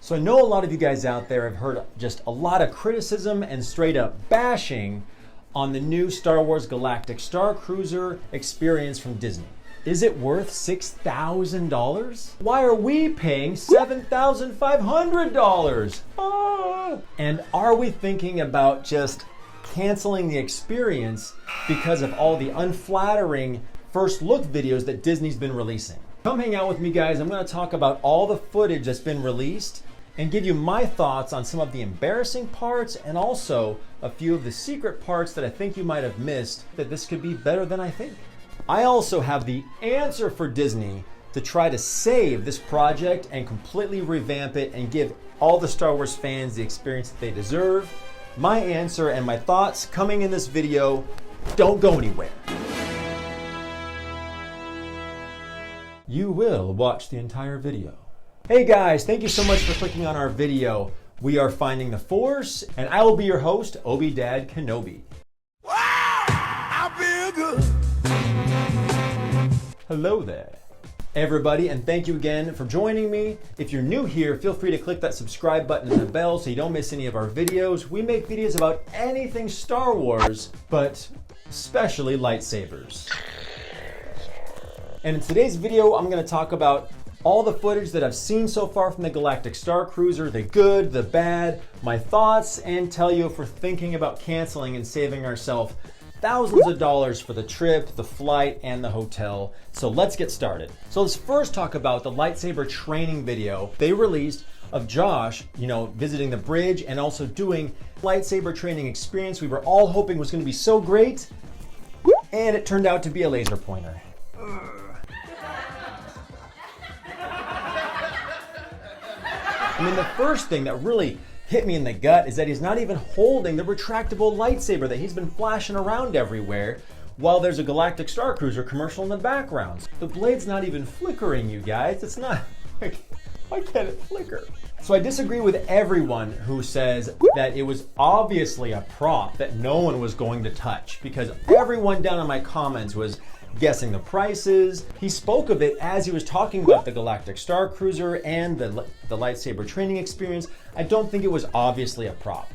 So I know a lot of you guys out there have heard just a lot of criticism and straight up bashing on the new Star Wars Galactic Starcruiser experience from Disney. Is it worth $6,000? Why are we paying $7,500? And are we thinking about just canceling the experience because of all the unflattering first look videos that Disney's been releasing? Come hang out with me, guys. I'm going to talk about all the footage that's been released and give you my thoughts on some of the embarrassing parts and also a few of the secret parts that I think you might have missed, that this could be better than I think. I also have the answer for Disney to try to save this project and completely revamp it and give all the Star Wars fans the experience that they deserve. My answer and my thoughts coming in this video. Don't go anywhere. You will watch the entire video. Hey guys, thank you so much for clicking on our video. We are Finding the Force, and I will be your host, Obi-Dad Kenobi. Wow, I feel good. Hello there, everybody, and thank you again for joining me. If you're new here, feel free to click that subscribe button and the bell so you don't miss any of our videos. We make videos about anything Star Wars, but especially lightsabers. And in today's video, I'm going to talk about all the footage that I've seen so far from the Galactic Starcruiser, the good, the bad, my thoughts, and tell you if we're thinking about canceling and saving ourselves thousands of dollars for the trip, the flight, and the hotel. So let's get started. So let's first talk about the lightsaber training video they released of Josh, visiting the bridge and also doing lightsaber training experience we were all hoping was going to be so great, and it turned out to be a laser pointer. I mean, the first thing that really hit me in the gut is that he's not even holding the retractable lightsaber that he's been flashing around everywhere while there's a Galactic Starcruiser commercial in the background. The blade's not even flickering, you guys. It's not, why can't it flicker? So I disagree with everyone who says that it was obviously a prop that no one was going to touch, because everyone down in my comments was guessing the prices. He spoke of it as he was talking about the Galactic Starcruiser and the lightsaber training experience. I don't think it was obviously a prop.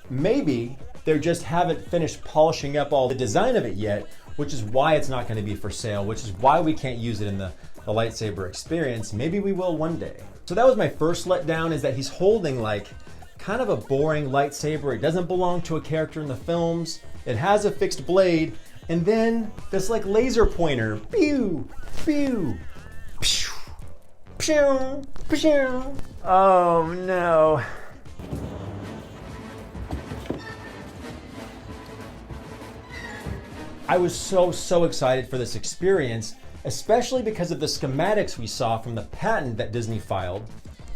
Maybe they just haven't finished polishing up all the design of it yet, which is why it's not going to be for sale, which is why we can't use it in the lightsaber experience. Maybe we will one day. So that was my first letdown, is that he's holding like kind of a boring lightsaber. It doesn't belong to a character in the films. It has a fixed blade. And then this like laser pointer, pew, pew, pew, pew, pew. Oh no. I was so excited for this experience, especially because of the schematics we saw from the patent that Disney filed.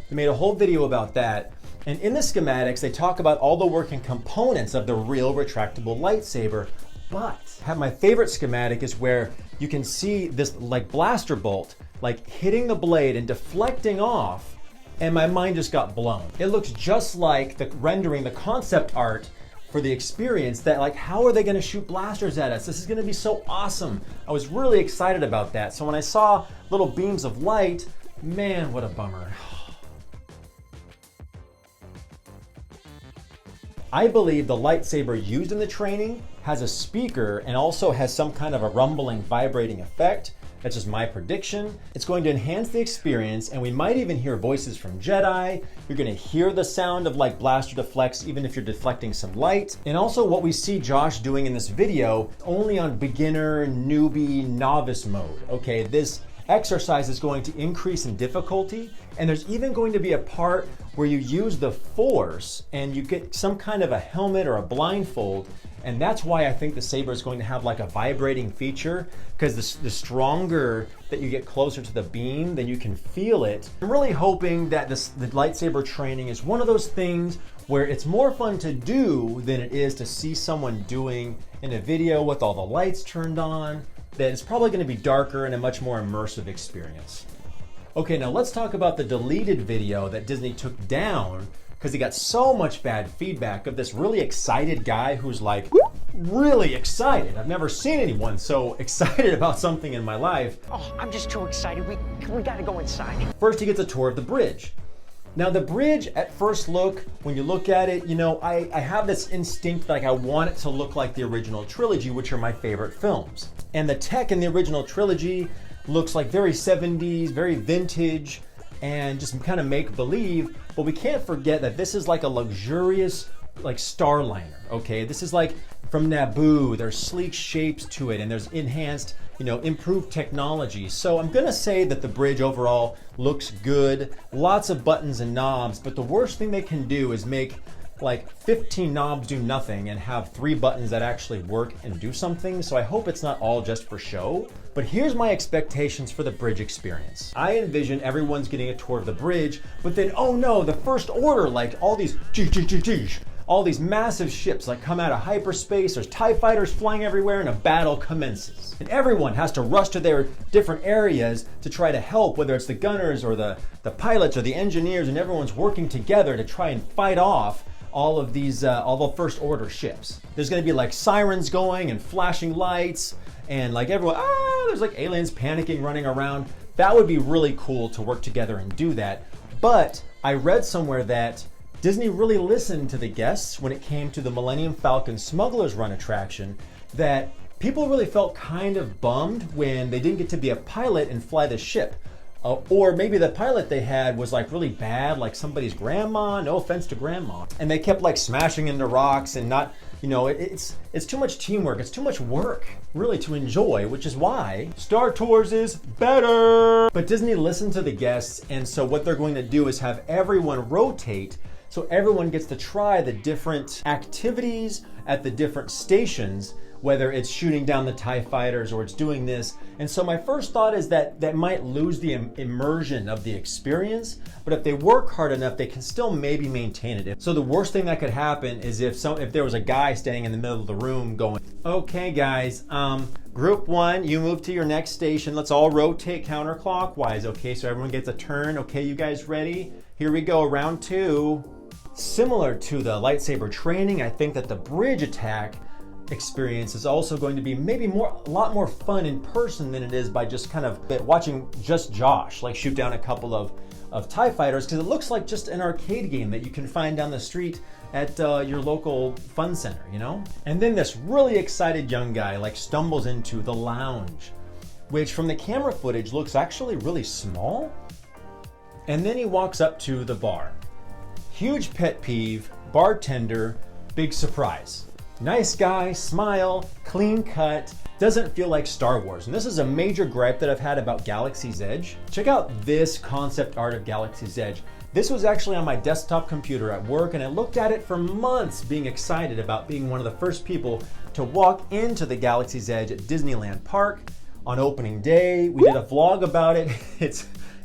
They made a whole video about that. And in the schematics, they talk about all the working components of the real retractable lightsaber. But my favorite schematic is where you can see this like blaster bolt like hitting the blade and deflecting off, and my mind just got blown. It looks just like the rendering, the concept art for the experience, that like, how are they going to shoot blasters at us? This is going to be so awesome. I was really excited about that. So when I saw little beams of light, man, what a bummer. I believe the lightsaber used in the training has a speaker and also has some kind of a rumbling, vibrating effect. That's just my prediction. It's going to enhance the experience, and we might even hear voices from Jedi. You're going to hear the sound of like blaster deflects, even if you're deflecting some light. And also what we see Josh doing in this video, only on beginner, newbie, novice mode. Okay, this exercise is going to increase in difficulty, and there's even going to be a part where you use the Force and you get some kind of a helmet or a blindfold, and that's why I think the saber is going to have like a vibrating feature, because the stronger that you get closer to the beam, then you can feel it. I'm really hoping that the lightsaber training is one of those things where it's more fun to do than it is to see someone doing in a video with all the lights turned on. That it's probably going to be darker and a much more immersive experience. Okay, now let's talk about the deleted video that Disney took down because he got so much bad feedback of this really excited guy who's like really excited. I've never seen anyone so excited about something in my life. Oh, I'm just too excited. We gotta go inside. First, he gets a tour of the bridge. Now the bridge at first look, when you look at it, you know, I have this instinct like I want it to look like the original trilogy, which are my favorite films. And the tech in the original trilogy looks like very 70s, very vintage, and just kind of make believe, but we can't forget that this is like a luxurious like starliner, okay? This is like from Naboo, there's sleek shapes to it and there's enhanced, you know, improved technology. So I'm gonna say that the bridge overall looks good, lots of buttons and knobs, but the worst thing they can do is make like 15 knobs do nothing and have 3 buttons that actually work and do something. So I hope it's not all just for show. But here's my expectations for the bridge experience. I envision everyone's getting a tour of the bridge, but then, oh no, the First Order, like all these massive ships like come out of hyperspace, there's TIE fighters flying everywhere and a battle commences. And everyone has to rush to their different areas to try to help, whether it's the gunners or the pilots or the engineers, and everyone's working together to try and fight off all of these, all the First Order ships. There's gonna be like sirens going and flashing lights and like everyone, there's like aliens panicking, running around. That would be really cool to work together and do that. But I read somewhere that Disney really listened to the guests when it came to the Millennium Falcon Smuggler's Run attraction, that people really felt kind of bummed when they didn't get to be a pilot and fly the ship. Or maybe the pilot they had was like really bad, like somebody's grandma, no offense to grandma. And they kept like smashing into rocks and not, you know, it's too much teamwork, it's too much work really to enjoy, which is why Star Tours is better. But Disney listened to the guests, and so what they're going to do is have everyone rotate so everyone gets to try the different activities at the different stations, whether it's shooting down the TIE fighters or it's doing this. And so my first thought is that that might lose the immersion of the experience, but if they work hard enough, they can still maybe maintain it. So the worst thing that could happen is if there was a guy standing in the middle of the room going, okay guys, group 1, you move to your next station. Let's all rotate counterclockwise. Okay, so everyone gets a turn. Okay, you guys ready? Here we go, round 2. Similar to the lightsaber training, I think that the bridge attack experience is also going to be maybe a lot more fun in person than it is by just kind of watching just Josh like shoot down a couple of TIE fighters, because it looks like just an arcade game that you can find down the street at your local fun center, you know? And then this really excited young guy like stumbles into the lounge, which from the camera footage looks actually really small. And then he walks up to the bar. Huge pet peeve, bartender, big surprise. Nice guy, smile, clean cut, doesn't feel like Star Wars. And this is a major gripe that I've had about Galaxy's Edge. Check out this concept art of Galaxy's Edge. This was actually on my desktop computer at work, and I looked at it for months being excited about being one of the first people to walk into the Galaxy's Edge at Disneyland Park on opening day. We did a vlog about it.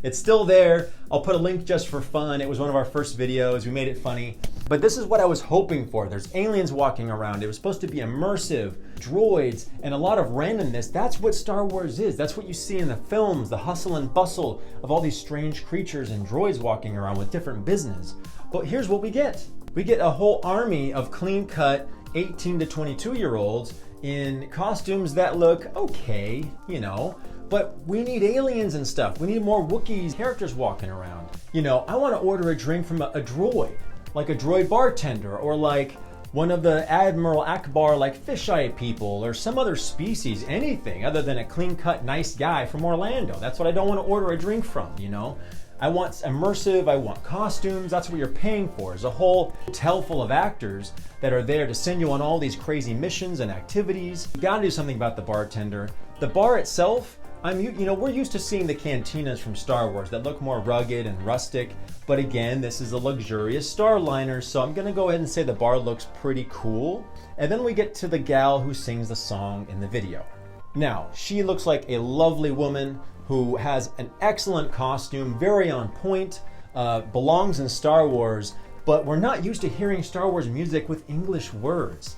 It's still there. I'll put a link just for fun. It was one of our first videos. We made it funny. But this is what I was hoping for. There's aliens walking around. It was supposed to be immersive, droids, and a lot of randomness. That's what Star Wars is. That's what you see in the films, the hustle and bustle of all these strange creatures and droids walking around with different business. But here's what we get. We get a whole army of clean-cut 18 to 22-year-olds in costumes that look okay, you know, but we need aliens and stuff. We need more Wookiees characters walking around. You know, I want to order a drink from a droid, like a droid bartender, or like one of the Admiral Akbar like fisheye people, or some other species, anything other than a clean-cut nice guy from Orlando. That's what I don't want to order a drink from, you know? I want immersive, I want costumes. That's what you're paying for, is a whole hotel full of actors that are there to send you on all these crazy missions and activities. You gotta do something about the bartender. The bar itself, we're used to seeing the cantinas from Star Wars that look more rugged and rustic, but again, this is a luxurious Starliner, so I'm gonna go ahead and say the bar looks pretty cool. And then we get to the gal who sings the song in the video. Now, she looks like a lovely woman who has an excellent costume, very on point, belongs in Star Wars, but we're not used to hearing Star Wars music with English words.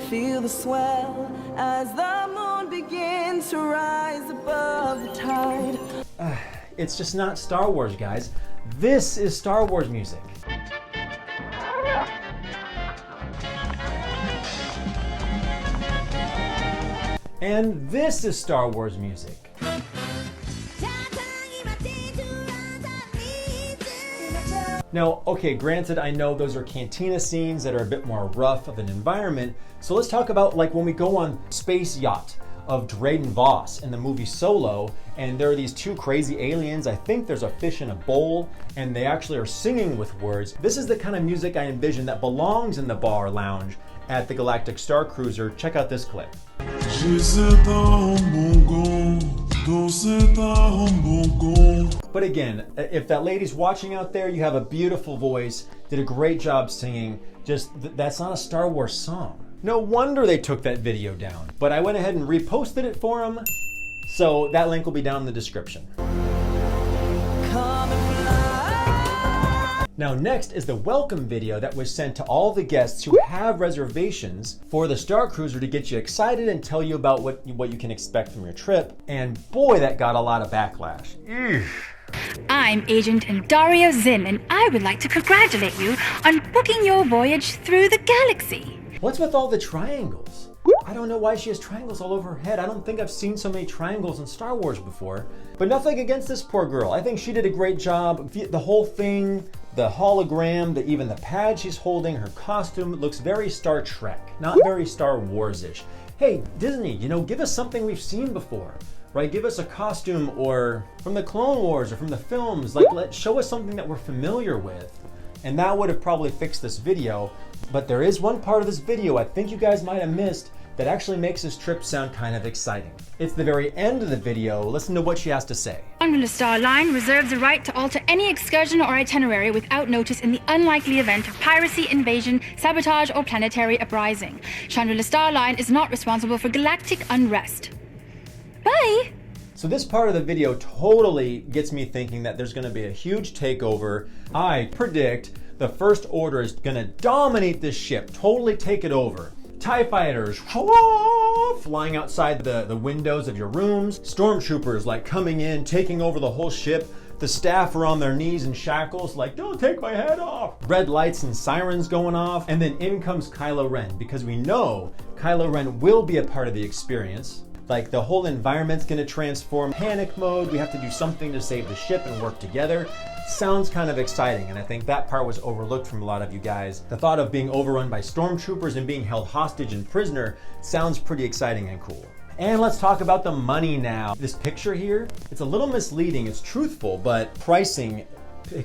Feel the swell as the moon begins to rise above the tide. It's just not Star Wars, guys. This is Star Wars music. And this is Star Wars music. Now, okay, granted, I know those are cantina scenes that are a bit more rough of an environment. So let's talk about like when we go on Space Yacht of Drayden Voss in the movie Solo, and there are these two crazy aliens. I think there's a fish in a bowl, and they actually are singing with words. This is the kind of music I envision that belongs in the bar lounge at the Galactic Starcruiser. Check out this clip. But again, if that lady's watching out there, you have a beautiful voice, did a great job singing. Just that's not a Star Wars song. No wonder they took that video down. But I went ahead and reposted it for them, so that link will be down in the description. Now next is the welcome video that was sent to all the guests who have reservations for the Starcruiser to get you excited and tell you about what you can expect from your trip. And boy, that got a lot of backlash. I'm Agent Dario Zinn, and I would like to congratulate you on booking your voyage through the galaxy. What's with all the triangles? I don't know why she has triangles all over her head. I don't think I've seen so many triangles in Star Wars before. But nothing against this poor girl. I think she did a great job. The whole thing, the hologram, even the pad she's holding, her costume, looks very Star Trek, not very Star Wars-ish. Hey, Disney, give us something we've seen before, right? Give us a costume or from the Clone Wars or from the films. Like, show us something that we're familiar with. And that would have probably fixed this video. But there is one part of this video I think you guys might have missed that actually makes this trip sound kind of exciting. It's the very end of the video. Listen to what she has to say. Chandrila Star Line reserves the right to alter any excursion or itinerary without notice in the unlikely event of piracy, invasion, sabotage, or planetary uprising. Chandrila Star Line is not responsible for galactic unrest. Bye! So this part of the video totally gets me thinking that there's going to be a huge takeover. I predict the First Order is going to dominate this ship, totally take it over. TIE fighters flying outside the windows of your rooms. Stormtroopers like coming in, taking over the whole ship. The staff are on their knees in shackles like, don't take my head off. Red lights and sirens going off. And then in comes Kylo Ren, because we know Kylo Ren will be a part of the experience. Like the whole environment's gonna transform. Panic mode, we have to do something to save the ship and work together. Sounds kind of exciting, and I think that part was overlooked from a lot of you guys. The thought of being overrun by stormtroopers and being held hostage and prisoner sounds pretty exciting and cool. And let's talk about the money now. This picture here, it's a little misleading. It's truthful, but pricing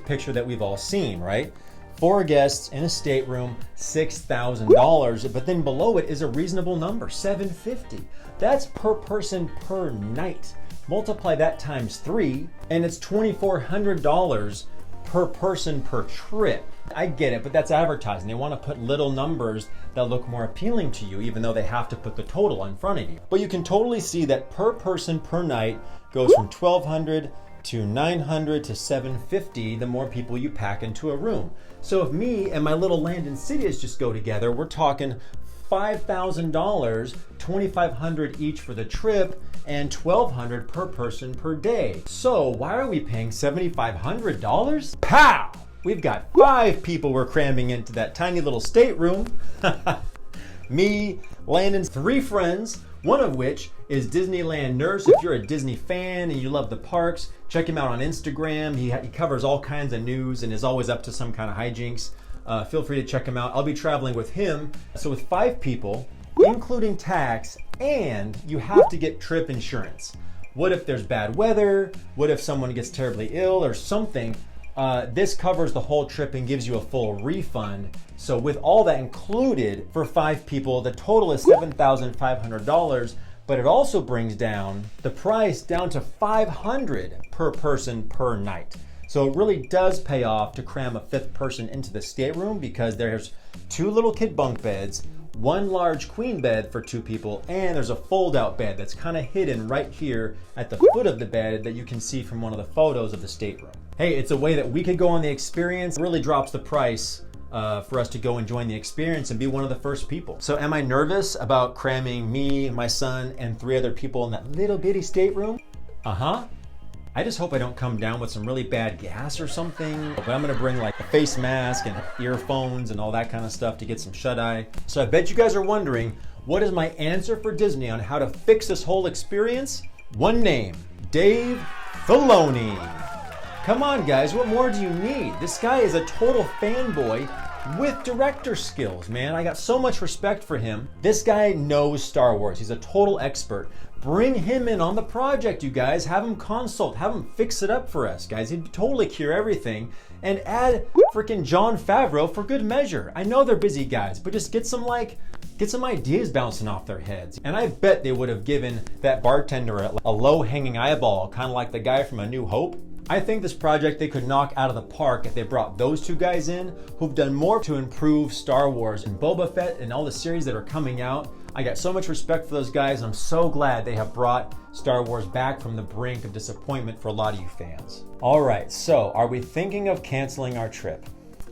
picture that we've all seen, right? 4 guests in a stateroom, $6,000, but then below it is a reasonable number, $750. That's per person per night. Multiply that times 3, and it's $2,400 per person per trip. I get it, but that's advertising. They want to put little numbers that look more appealing to you, even though they have to put the total in front of you. But you can totally see that per person per night goes from $1,200 to $900 to $750 the more people you pack into a room. So if me and my little Land Insidious just go together, we're talking $5,000, $2,500 each for the trip, and $1,200 per person per day. So why are we paying $7,500? Pow! We've got 5 people we're cramming into that tiny little stateroom. Me, Landon's 3 friends, one of which is Disneyland Nurse. If you're a Disney fan and you love the parks, check him out on Instagram. He covers all kinds of news and is always up to some kind of hijinks. Feel free to check him out. I'll be traveling with him. So with 5 people, including tax, and you have to get trip insurance. What if there's bad weather? What if someone gets terribly ill or something? This covers the whole trip and gives you a full refund. So with all that included for 5 people, the total is $7,500, but it also brings down the price down to $500 per person per night. So it really does pay off to cram a 5th person into the stateroom, because there's 2 little kid bunk beds, 1 large queen bed for 2 people, and there's a fold-out bed that's kind of hidden right here at the foot of the bed that you can see from one of the photos of the stateroom. Hey, it's a way that we could go on the experience. It really drops the price for us to go and join the experience and be one of the first people. So am I nervous about cramming me, my son, and 3 other people in that little bitty stateroom? I just hope I don't come down with some really bad gas or something. But I'm gonna bring like a face mask and earphones and all that kind of stuff to get some shut-eye. So I bet you guys are wondering, what is my answer for Disney on how to fix this whole experience? One name, Dave Filoni. Come on, guys, what more do you need? This guy is a total fanboy with director skills, man. I got so much respect for him. This guy knows Star Wars. He's a total expert. Bring him in on the project, you guys. Have him consult, have him fix it up for us, guys. He'd totally cure everything. And add freaking Jon Favreau for good measure. I know they're busy guys, but just get some ideas bouncing off their heads. And I bet they would have given that bartender a low-hanging eyeball, kind of like the guy from A New Hope. I think this project they could knock out of the park if they brought those two guys in who've done more to improve Star Wars and Boba Fett and all the series that are coming out. I got so much respect for those guys. I'm so glad they have brought Star Wars back from the brink of disappointment for a lot of you fans. All right, so are we thinking of canceling our trip?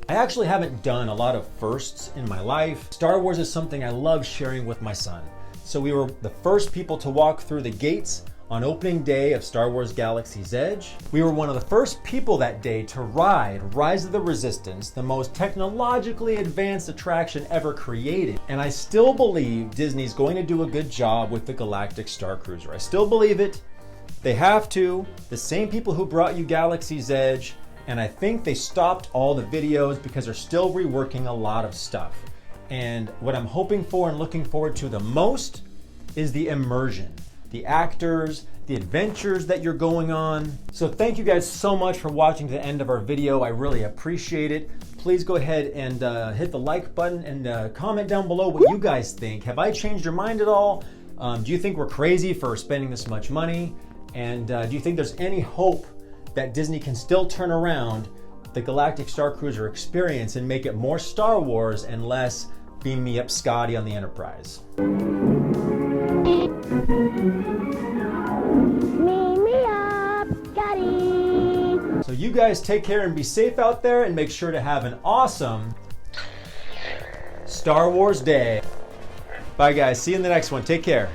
I actually haven't done a lot of firsts in my life. Star Wars is something I love sharing with my son. So we were the first people to walk through the gates on opening day of Star Wars Galaxy's Edge. We were one of the first people that day to ride Rise of the Resistance, the most technologically advanced attraction ever created. And I still believe Disney's going to do a good job with the Galactic Starcruiser. I still believe it. They have to. The same people who brought you Galaxy's Edge, and I think they stopped all the videos because they're still reworking a lot of stuff. And what I'm hoping for and looking forward to the most is the immersion. The actors, the adventures that you're going on. So thank you guys so much for watching to the end of our video. I really appreciate it. Please go ahead and hit the like button and comment down below what you guys think. Have I changed your mind at all? Do you think we're crazy for spending this much money? And do you think there's any hope that Disney can still turn around the Galactic Starcruiser experience and make it more Star Wars and less Beam Me Up Scotty on the Enterprise? Beam me up, Scotty. So you guys take care and be safe out there, and make sure to have an awesome Star Wars day. Bye guys, see you in the next one. Take care.